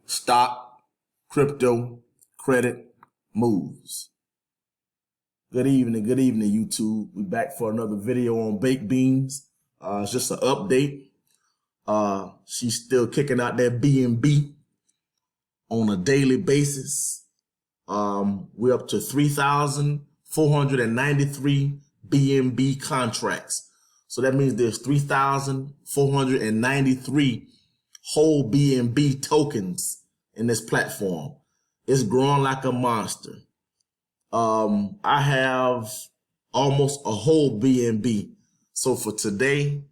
stock, crypto, credit moves. Good evening, YouTube. We're back for another video on baked beans. It's just an update. She's still kicking out that BNB on a daily basis. We're up to 3,493 BNB contracts. So that means there's 3,493 whole BNB tokens in this platform. It's growing like a monster. I have almost a whole BNB. So for today,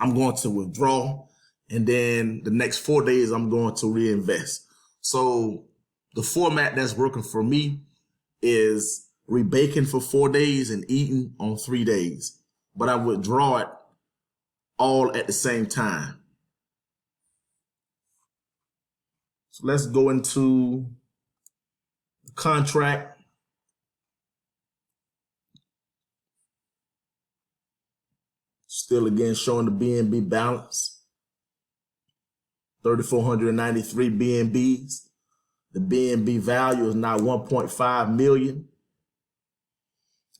I'm going to withdraw, and then the next 4 days, I'm going to reinvest. So the format that's working for me is rebaking for 4 days and eating on 3 days, but I withdraw it all at the same time. So let's go into the contract. Still again showing the BNB balance, 3,493 BNBs. The BNB value is now 1.5 million.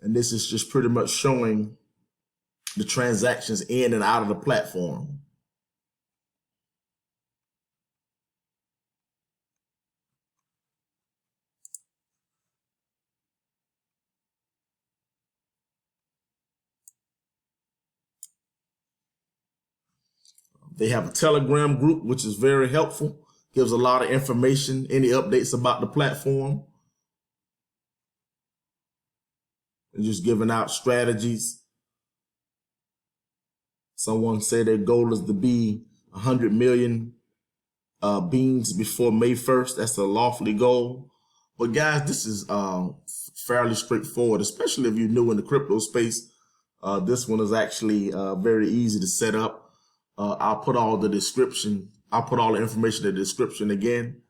And this is just pretty much showing the transactions in and out of the platform. They have a Telegram group, which is very helpful. Gives a lot of information, any updates about the platform. And just giving out strategies. Someone said their goal is to be 100 million beans before May 1st. That's a lofty goal. But guys, this is fairly straightforward, especially if you're new in the crypto space. This one is actually very easy to set up. I'll put all the information in the description again.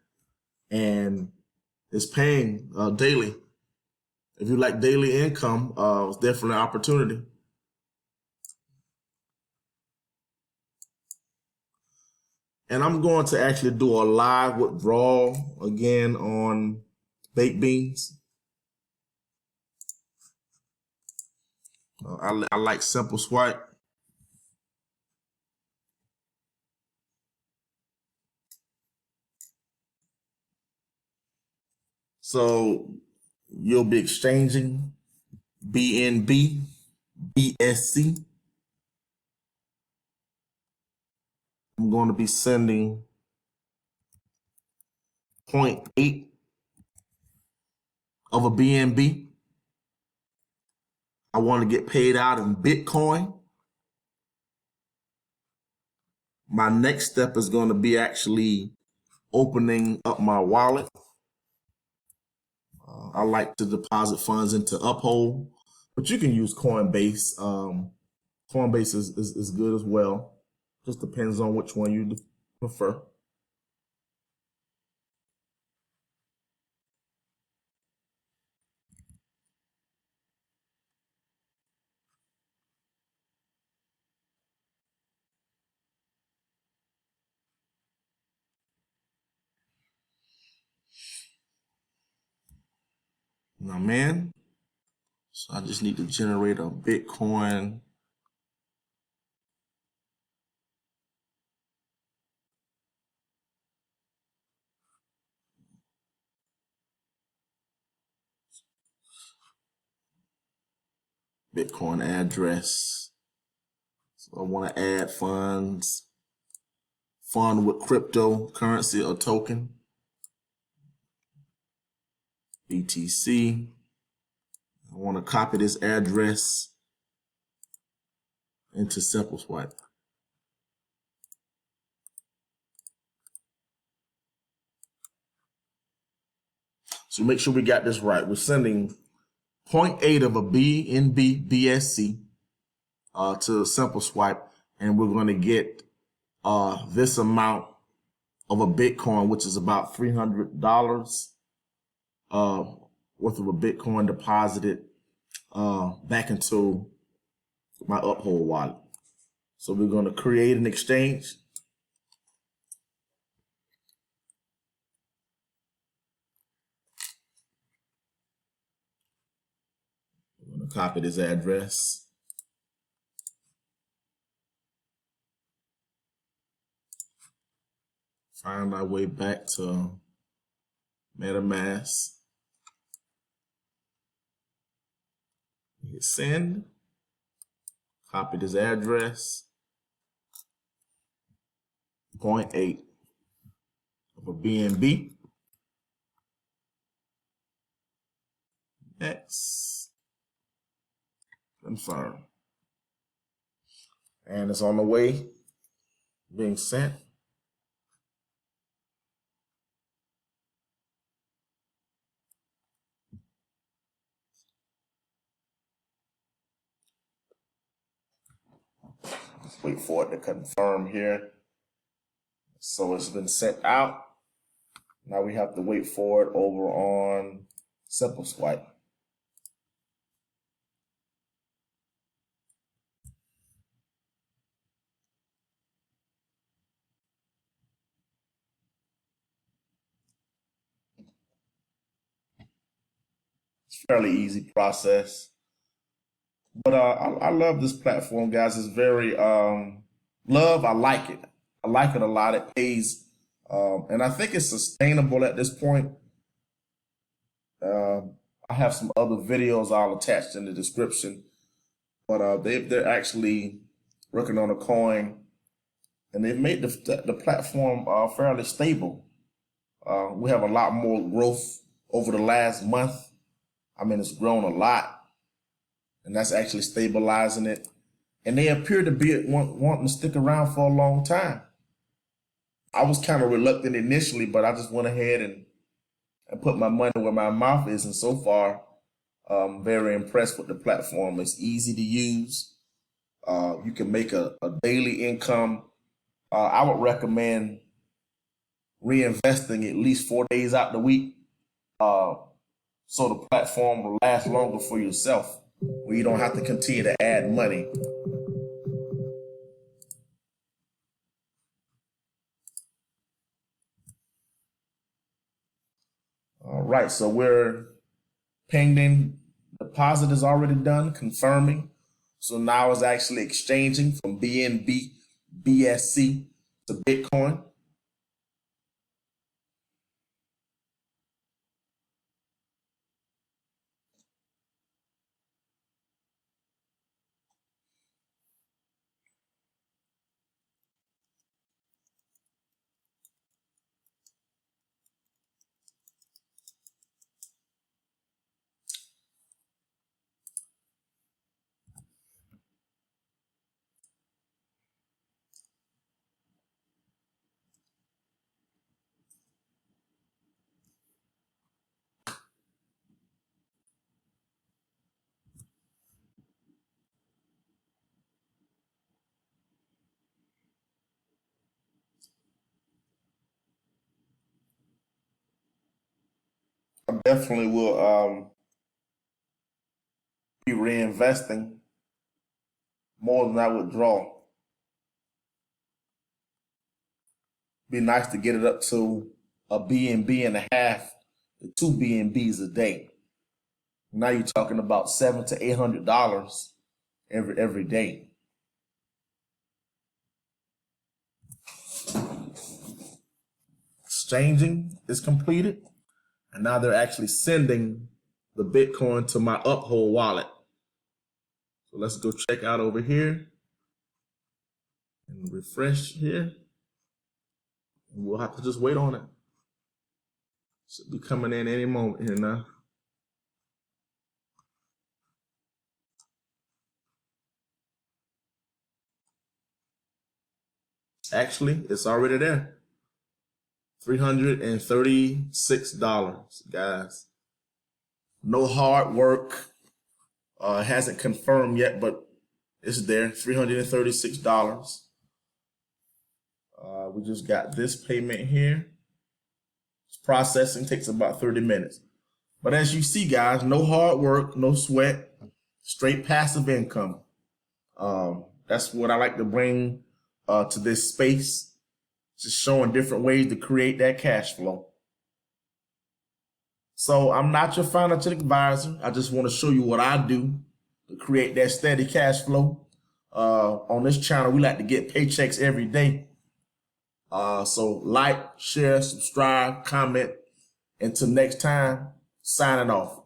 And it's paying daily. If you like daily income, it's definitely an opportunity. And I'm going to actually do a live withdrawal again on baked beans. I like Simple Swipe. So you'll be exchanging BNB, BSC. I'm going to be sending 0.8 of a BNB. I want to get paid out in Bitcoin. My next step is going to be actually opening up my wallet. I like to deposit funds into Uphold, but you can use Coinbase. Coinbase is good as well. Just depends on which one you prefer. Now, man, so I just need to generate a Bitcoin. Bitcoin address. So I want to add funds. Fund with cryptocurrency or token. BTC. I want to copy this address into Simple Swipe. So make sure we got this right. We're sending 0.8 of a BNB BSC to Simple Swipe, and we're going to get this amount of a Bitcoin, which is about $300 worth of a Bitcoin deposited back into my Uphold wallet. So we're going to create an exchange. Copy this address. Find our way back to MetaMask. Hit send. Copy this address. 0.8 of a BNB. Next. Confirm. And it's on the way being sent. Let's wait for it to confirm here. So it's been sent out. Now we have to wait for it over on Simple Swipe. It's a fairly easy process. But I love this platform, guys. It's very I like it. I like it a lot. It pays, and I think it's sustainable at this point. I have some other videos I'll attach in the description, but they're actually working on a coin, and they've made the platform fairly stable. We have a lot more growth over the last month. I mean, it's grown a lot, and that's actually stabilizing it. And they appear to be wanting to stick around for a long time. I was kind of reluctant initially, but I just went ahead and put my money where my mouth is. And so far, I'm very impressed with the platform. It's easy to use. You can make a daily income. I would recommend reinvesting at least 4 days out the week, so the platform will last longer for yourself, where you don't have to continue to add money. All right, so we're pending. Deposit is already done, confirming. So now it's actually exchanging from BNB, BSC to Bitcoin. I definitely will be reinvesting more than I withdraw. Be nice to get it up to a BNB and a half to 2 BNBs a day. Now you're talking about $700 to $800 every day. Exchanging is completed, and now they're actually sending the Bitcoin to my Uphold wallet. So let's go check out over here and refresh here. We'll have to just wait on it. Should be coming in any moment here now. Actually, it's already there. $336, guys. No hard work. It hasn't confirmed yet, but it's there. $336. We just got this payment here. Processing takes about 30 minutes. But as you see, guys, no hard work, no sweat, straight passive income. That's what I like to bring to this space, just showing different ways to create that cash flow. So I'm not your financial advisor. I just want to show you what I do. to create that steady cash flow. On this channel, we like to get paychecks every day. So like, share, subscribe, comment. Until next time, signing off.